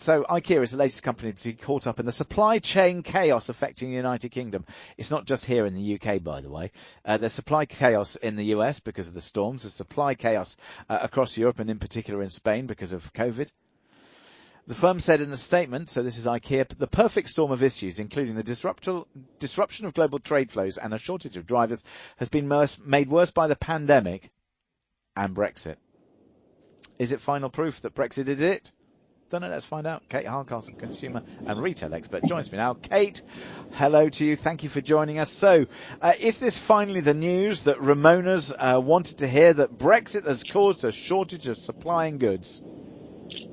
So IKEA is the latest company to be caught up in the supply chain chaos affecting the United Kingdom. It's not just here in the UK, by the way. There's supply chaos in the US because of the storms. There's supply chaos across Europe and in particular in Spain because of COVID. The firm said in a statement, so this is IKEA, the perfect storm of issues, including the disruption of global trade flows and a shortage of drivers, has been made worse by the pandemic and Brexit. Is it final proof that Brexit is it? Don't know, let's find out. Kate Hardcastle, consumer and retail expert, joins me now. Kate, hello to you. Thank you for joining us. So, is this finally the news that Ramona's wanted to hear, that Brexit has caused a shortage of supplying goods?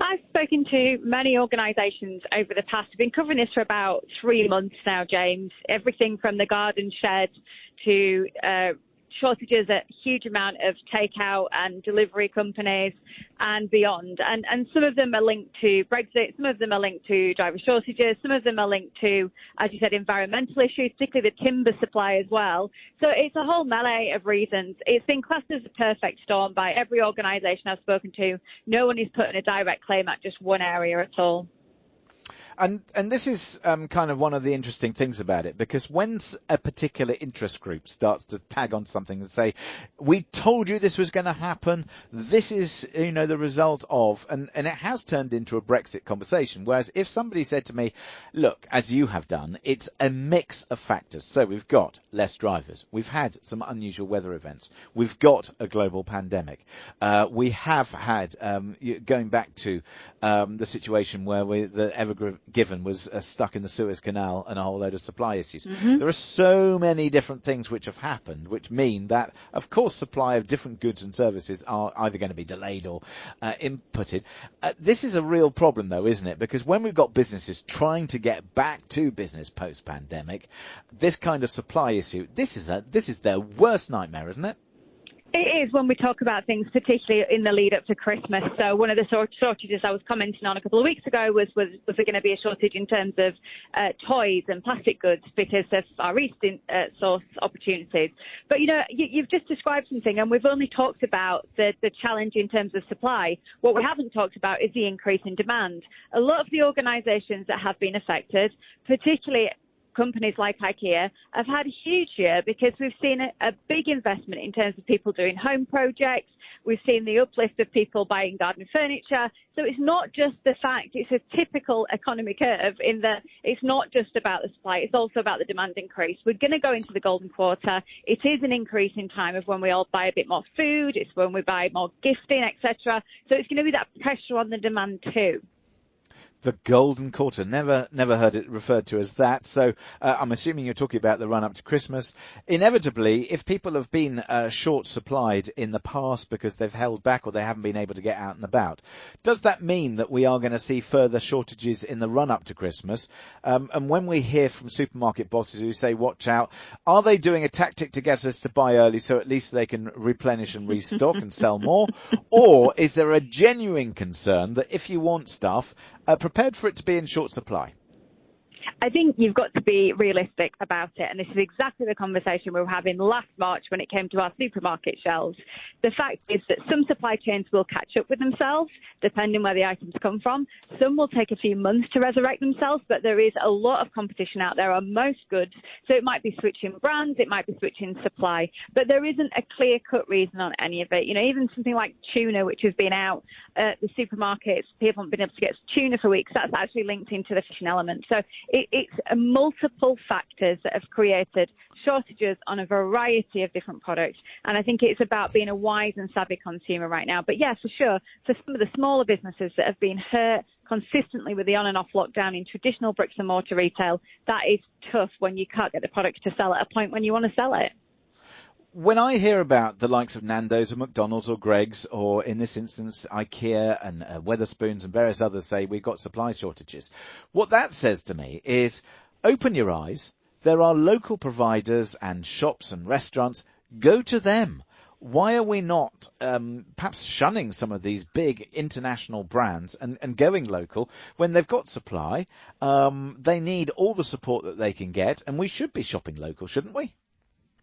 I've spoken to many organisations over the past. I've been covering this for about 3 months now, James. Everything from the garden shed to shortages at huge amount of takeout and delivery companies and beyond. And some of them are linked to Brexit, some of them are linked to driver shortages, some of them are linked to, as you said, environmental issues, particularly the timber supply as well. So it's a whole melee of reasons. It's been classed as a perfect storm by every organisation I've spoken to. No one is putting a direct claim at just one area at all. And this is kind of one of the interesting things about it, because when a particular interest group starts to tag on something and say, we told you this was going to happen, this is, the result of, and it has turned into a Brexit conversation. Whereas if somebody said to me, look, as you have done, it's a mix of factors. So we've got less drivers. We've had some unusual weather events. We've got a global pandemic. We have had, going back to the situation where the Ever Given was stuck in the Suez Canal and a whole load of supply issues. Mm-hmm. There are so many different things which have happened, which mean that, of course, supply of different goods and services are either going to be delayed or inputted. This is a real problem, though, isn't it? Because when we've got businesses trying to get back to business post-pandemic, this kind of supply issue, this is their worst nightmare, isn't it? It is when we talk about things, particularly in the lead up to Christmas. So one of the shortages I was commenting on a couple of weeks ago was there going to be a shortage in terms of toys and plastic goods because of our East source opportunities. But, you've just described something, and we've only talked about the challenge in terms of supply. What we haven't talked about is the increase in demand. A lot of the organisations that have been affected, particularly companies like IKEA, have had a huge year because we've seen a big investment in terms of people doing home projects. We've seen the uplift of people buying garden furniture. So it's not just the fact, it's a typical economy curve in that it's not just about the supply, it's also about the demand increase. We're going to go into the golden quarter. It is an increase in time of when we all buy a bit more food. It's when we buy more gifting, etc. So it's going to be that pressure on the demand too. The golden quarter. Never heard it referred to as that. So I'm assuming you're talking about the run up to Christmas. Inevitably, if people have been short supplied in the past because they've held back or they haven't been able to get out and about, does that mean that we are going to see further shortages in the run up to Christmas? And when we hear from supermarket bosses who say, watch out, are they doing a tactic to get us to buy early so at least they can replenish and restock and sell more? Or is there a genuine concern that if you want stuff, prepared for it to be in short supply? I think you've got to be realistic about it, and this is exactly the conversation we were having last March when it came to our supermarket shelves. The fact is that some supply chains will catch up with themselves, depending where the items come from. Some will take a few months to resurrect themselves, but there is a lot of competition out there on most goods. So it might be switching brands, it might be switching supply, but there isn't a clear-cut reason on any of it. Even something like tuna, which has been out at the supermarkets, people haven't been able to get tuna for weeks. That's actually linked into the fishing element. So it's multiple factors that have created shortages on a variety of different products. And I think it's about being a wise and savvy consumer right now. But yeah, for sure, for some of the smaller businesses that have been hurt consistently with the on and off lockdown in traditional bricks and mortar retail, that is tough when you can't get the product to sell at a point when you want to sell it. When I hear about the likes of Nando's or McDonald's or Greggs, or in this instance IKEA and Wetherspoons and various others say we've got supply shortages, what that says to me is open your eyes. There are local providers and shops and restaurants. Go to them. Why are we not perhaps shunning some of these big international brands and going local when they've got supply? They need all the support that they can get, and we should be shopping local, shouldn't we?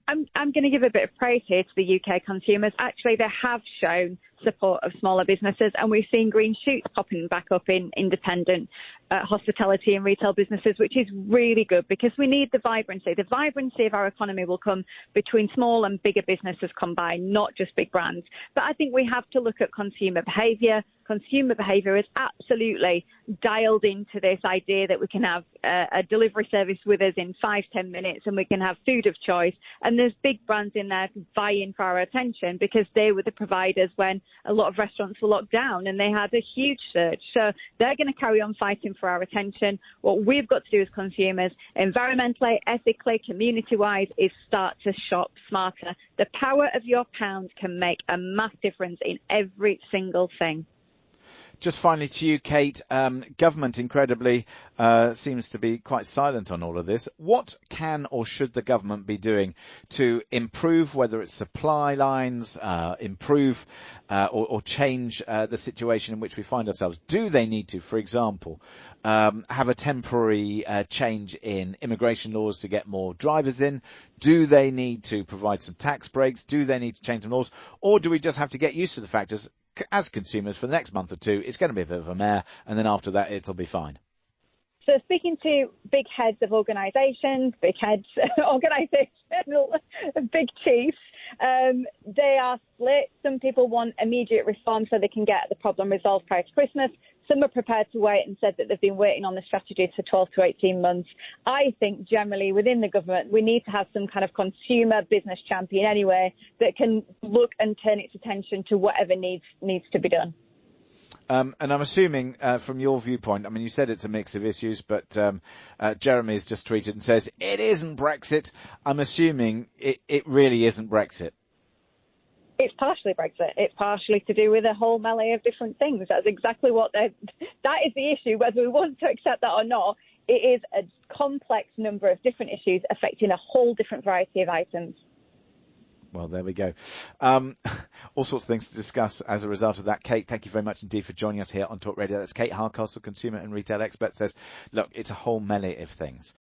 I'm going to give a bit of praise here to the UK consumers. Actually, they have shown support of smaller businesses, and we've seen green shoots popping back up in independent hospitality and retail businesses, which is really good because we need the vibrancy. The vibrancy of our economy will come between small and bigger businesses combined, not just big brands. But I think we have to look at consumer behaviour. Consumer behaviour is absolutely dialed into this idea that we can have a delivery service with us in 5-10 minutes and we can have food of choice. And there's big brands in there vying for our attention because they were the providers when a lot of restaurants were locked down and they had a huge surge. So they're going to carry on fighting for our attention. What we've got to do as consumers, environmentally, ethically, community-wise, is start to shop smarter. The power of your pound can make a massive difference in every single thing. Just finally to you, Kate, government incredibly seems to be quite silent on all of this. What can or should the government be doing to improve, whether it's supply lines, improve or change the situation in which we find ourselves? Do they need to, for example, have a temporary change in immigration laws to get more drivers in? Do they need to provide some tax breaks? Do they need to change the laws? Or do we just have to get used to the fact as consumers for the next month or two, it's going to be a bit of a mare, and then after that, it'll be fine? So speaking to big heads of organisations, big chiefs, they are split. Some people want immediate reform so they can get the problem resolved prior to Christmas. Some are prepared to wait and said that they've been waiting on the strategy for 12 to 18 months. I think generally within the government, we need to have some kind of consumer business champion anyway that can look and turn its attention to whatever needs to be done. And I'm assuming from your viewpoint, I mean, you said it's a mix of issues, but Jeremy has just tweeted and says, it isn't Brexit. I'm assuming it really isn't Brexit. It's partially Brexit. It's partially to do with a whole melee of different things. That's exactly that is the issue, whether we want to accept that or not. It is a complex number of different issues affecting a whole different variety of items. Well, there we go. All sorts of things to discuss as a result of that. Kate, thank you very much indeed for joining us here on Talk Radio. That's Kate Hardcastle, consumer and retail expert, says, look, it's a whole melee of things.